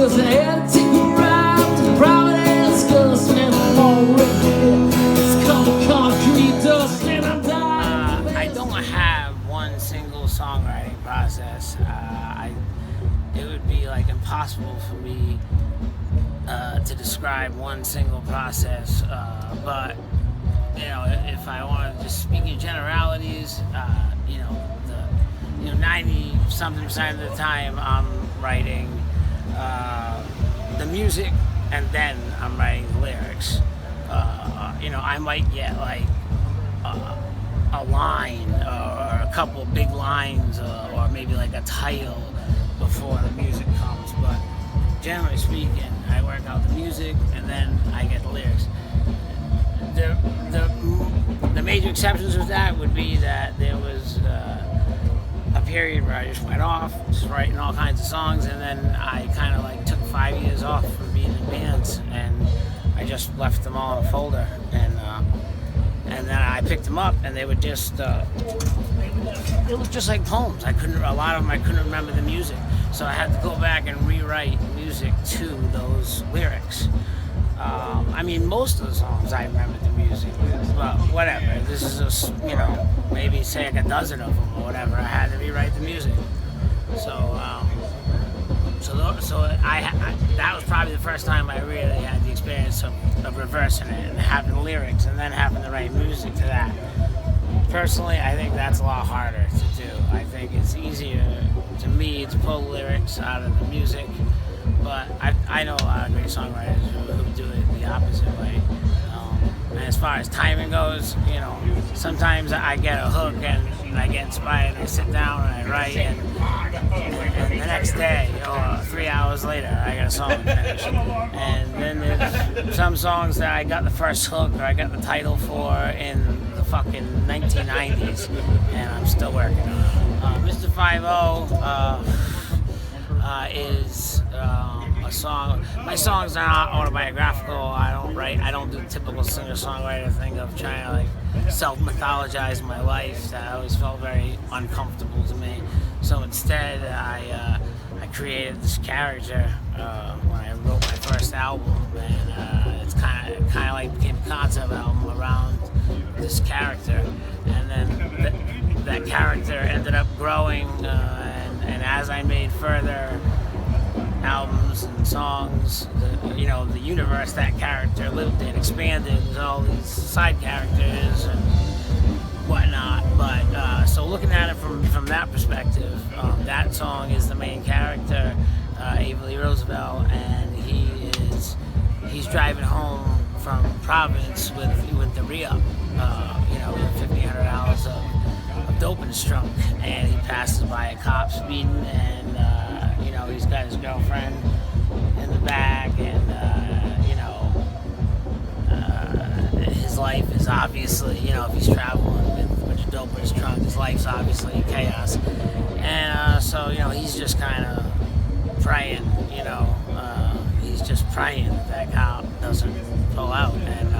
Because I had to take a ride to Providence, cause man, I'm already it's covered concrete dust and I'm dying. I don't have one single songwriting process. It would be like impossible for me to describe one single process, but you know, if I want to just speak in generalities, 90-something% of the time I'm writing the music and then I'm writing the lyrics. I might get like a line or a couple big lines or maybe like a title before the music comes, but generally speaking, I work out the music and then I get the lyrics. The major exceptions of that would be that there was a period where I just went off, just writing all kinds of songs, and then I kind of like took 5 years off from being in bands, and I just left them all in a folder, and then I picked them up, and they were just it was just like poems. A lot of them I couldn't remember the music, so I had to go back and rewrite music to those lyrics. Most of the songs I remember the music, but whatever. This is just, maybe say like a dozen of them or whatever. I had to rewrite the music. That was probably the first time I really had the experience of reversing it and having the lyrics and then having to write music to that. Personally, I think that's a lot harder to do. I think it's easier to me to pull lyrics out of the music, but I know a lot of great songwriters who do it the opposite way. And as far as timing goes, sometimes I get a hook and I get inspired and I sit down and I write, and the next day or 3 hours later I got a song finished. And then there's some songs that I got the first hook or I got the title for in the fucking 1990s and I'm still working on it. Mr. 5-0 is a song. My songs are not autobiographical. I don't do the typical singer-songwriter thing of trying to like self-mythologize my life. That always felt very uncomfortable to me. So instead, I created this character when I wrote my first album, and it's kind of like became a concept album around this character, and then that character ended up growing, and as I made further albums and songs, the universe that character lived in expanded. There's all these side characters and whatnot, but so looking at it from that perspective, that song is the main character, Avery Roosevelt, and he's driving home from Providence with the re-up, $1,500 of dope in his trunk, and he passes by a cop speeding, and he's got his girlfriend in the back, and his life is obviously, if he's traveling with dope in his trunk, his life's obviously chaos, and so he's just kind of praying, he's just praying that cop doesn't pull out and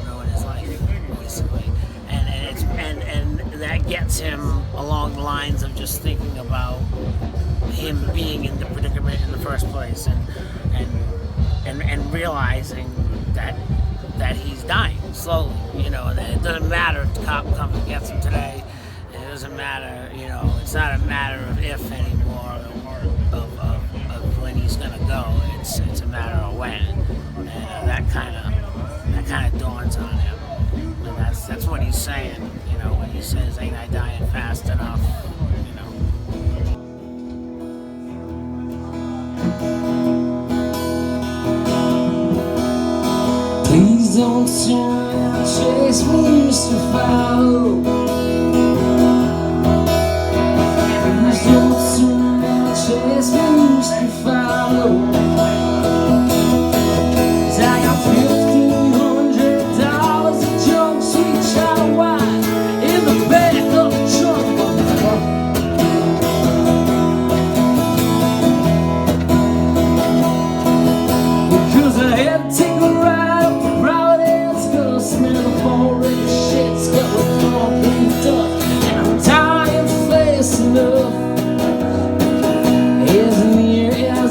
ruin his life, basically, and that gets him along the lines of just thinking about him being in the predicament in the first place, and realizing that he's dying slowly, that it doesn't matter if the cop comes and gets him today. It doesn't matter, it's not a matter of if anymore, of when he's gonna go. It's a matter of when, and that kind of dawns on him, and that's what he's saying, when he says, "Ain't I dying fast enough?" Please don't turn and chase me, Mr. 5-0. Please don't turn and chase me, Mr. 5-0. 'Cause I got $1,500 of junk, sweet child wine in the back of the trunk. Because I had to take a ride. Smell of already shit's got a concrete dust, and I'm dying fast enough. As near as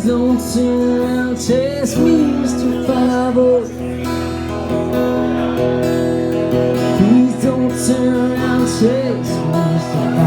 don't turn around, chase me, Mr. 5-0. Please don't turn around, chase me, Mr. 5-0.